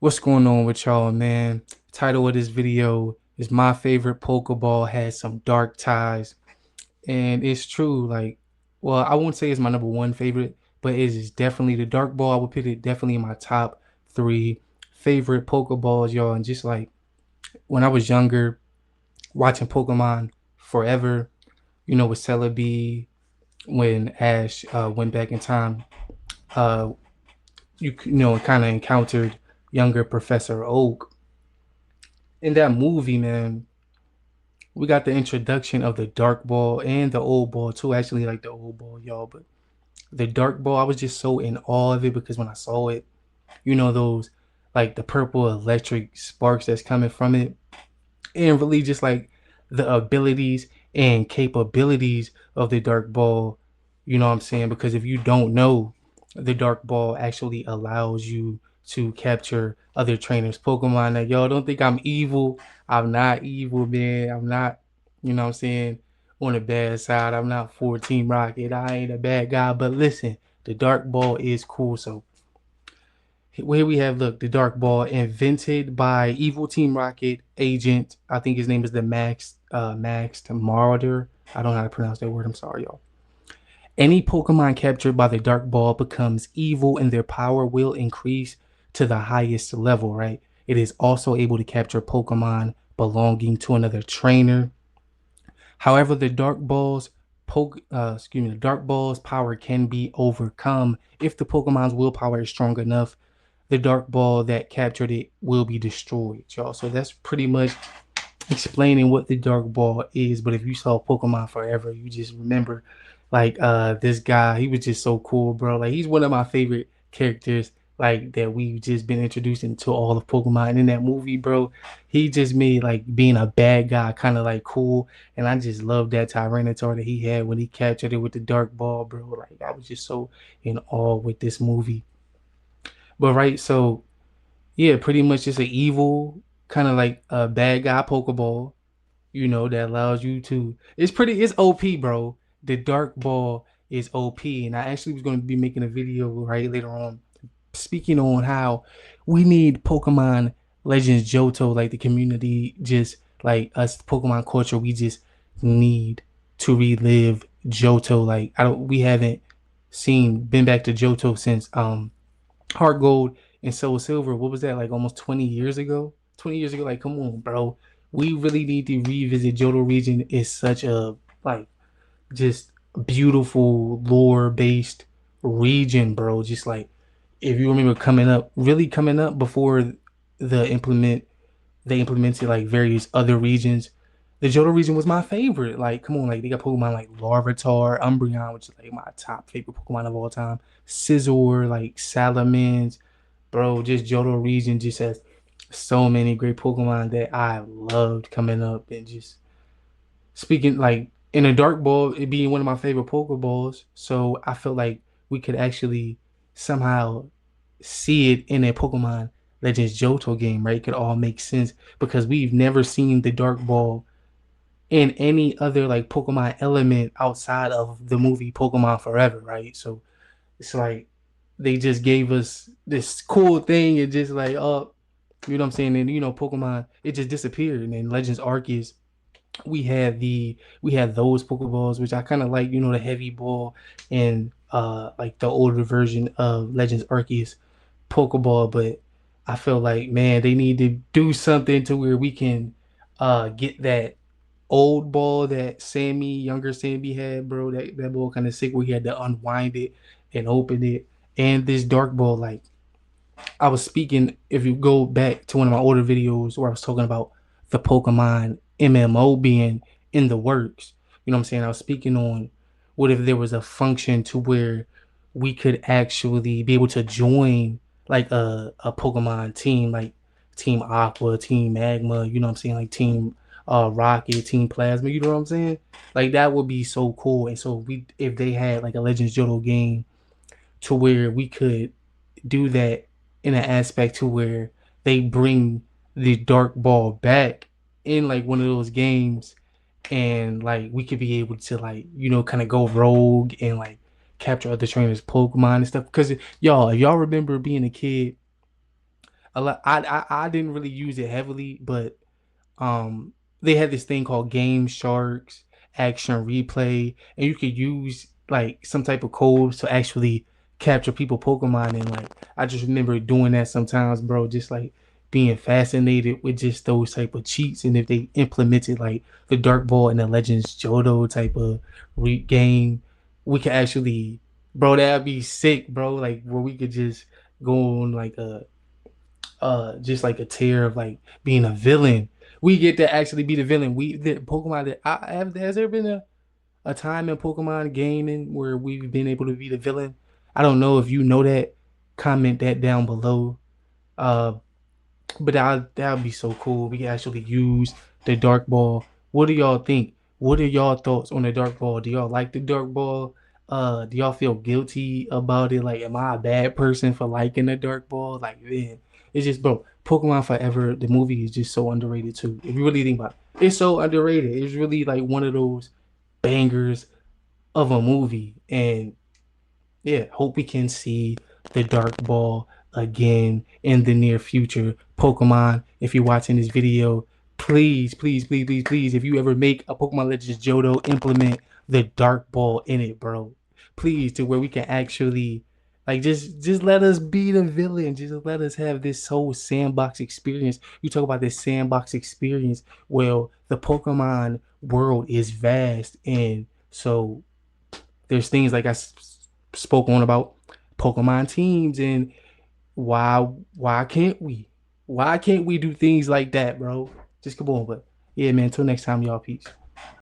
What's going on with y'all, man? Title of this video is My Favorite Pokeball Has Some Dark Ties. And it's true, like, well, I won't say it's my number one favorite, but it is definitely the Dark Ball. I would put it definitely in my top three favorite Pokeballs, y'all. And just like when I was younger, watching Pokemon forever, with Celebi, when Ash went back in time, uh, kind of encountered younger Professor Oak. In that movie, man, we got the introduction of the dark ball and the old ball too. Actually, like the old ball, y'all, but the dark ball, I was just so in awe of it because when I saw it, those like the purple electric sparks that's coming from it, and really just like the abilities and capabilities of the dark ball. You know what I'm saying? Because if you don't know, the dark ball actually allows you to capture other trainers' Pokemon. That y'all don't think I'm evil. I'm not evil, man. I'm not, what I'm saying, on the bad side. I'm not for Team Rocket. I ain't a bad guy. But listen, the dark ball is cool. So here we have, look, the dark ball invented by evil Team Rocket agent. I think his name is the Max Marauder. I don't know how to pronounce that word. I'm sorry, y'all. Any Pokemon captured by the dark ball becomes evil and their power will increase to the highest level, right? It is also able to capture Pokemon belonging to another trainer. However, the dark ball's power can be overcome if the Pokemon's willpower is strong enough. The dark ball that captured it will be destroyed, y'all. So that's pretty much explaining what the dark ball is. But if you saw Pokemon forever, you just remember like this guy, he was just so cool, bro. Like he's one of my favorite characters like that we've just been introduced into all of Pokemon. And in that movie, bro, he just made like being a bad guy kind of like cool. And I just love that Tyranitar that he had when he captured it with the dark ball, bro. Like I was just so in awe with this movie. But right, so yeah, pretty much just an evil kind of like a bad guy Pokeball, that allows you to. It's OP, bro. The dark ball is OP, and I actually was going to be making a video right later on, speaking on how we need Pokemon Legends Johto, like the community, just like us Pokemon culture, we just need to relive Johto. Like we haven't been back to Johto since Heart Gold and Soul Silver. What was that, like almost 20 years ago? 20 years ago, like come on, bro. We really need to revisit Johto region. Is such a like just beautiful lore based region, bro. Just like if you remember really coming up before the implement they implemented like various other regions. The Johto region was my favorite. Like, come on, like they got Pokemon like Larvitar, Umbreon, which is like my top favorite Pokemon of all time. Scizor, like Salamence, bro. Just Johto region just has so many great Pokemon that I loved coming up. And just speaking like in a Dark Ball, it being one of my favorite Pokeballs, so I felt like we could actually somehow see it in a Pokemon Legends Johto game, right? It could all make sense because we've never seen the Dark Ball in any other like Pokemon element outside of the movie Pokemon Forever, right? So it's like they just gave us this cool thing and just like, oh, you know what I'm saying? And Pokemon, it just disappeared. And then Legends Arceus, we had those Pokeballs, which I kind of like, the heavy ball and like the older version of Legends Arceus Pokeball, but I feel like, man, they need to do something to where we can get that old ball that younger Sammy had, bro. That ball kind of sick where he had to unwind it and open it. And this dark ball, like I was speaking, if you go back to one of my older videos where I was talking about the Pokemon MMO being in the works, you know what I'm saying? I was speaking on what if there was a function to where we could actually be able to join like a Pokemon team, like Team Aqua, Team Magma, you know what I'm saying? Like Team Rocket, Team Plasma, you know what I'm saying? Like that would be so cool. And so if they had like a Legends Johto game to where we could do that in an aspect to where they bring the dark ball back in like one of those games, and like we could be able to like kind of go rogue and like capture other trainers Pokemon and stuff, because y'all, if y'all remember being a kid, a lot. I didn't really use it heavily, but um they had this thing called Game Sharks Action Replay, and you could use like some type of codes to actually capture people Pokemon. And like I just remember doing that sometimes, bro, just like being fascinated with just those type of cheats. And if they implemented like the Dark Ball and the Legends Johto type of game, we could actually, bro, that'd be sick, bro, like where we could just go on like a just like a tear of like being a villain. We get to actually be the villain. We the Pokemon that I have, has there been a time in Pokemon gaming where we've been able to be the villain? I don't know if you know that. Comment that down below. Uh but that would be so cool. We can actually use the dark ball. What do y'all think? What are y'all thoughts on the dark ball? Do y'all like the dark ball? Do y'all feel guilty about it? Like, am I a bad person for liking the dark ball? Like, man, it's just, bro, Pokemon Forever, the movie is just so underrated too. If you really think about it, it's so underrated. It's really like one of those bangers of a movie. And yeah, hope we can see the Dark Ball again in the near future. Pokemon, if you're watching this video, please, please, please, please, please, if you ever make a Pokemon Legends Johto, implement the Dark Ball in it, bro. Please, to where we can actually like just let us be the villain. Just let us have this whole sandbox experience. You talk about this sandbox experience. Well, the Pokemon world is vast, and so there's things like spoke on about Pokemon teams, and why can't we? Why can't we do things like that, bro? Just come on, but yeah, man. Until next time, y'all. Peace.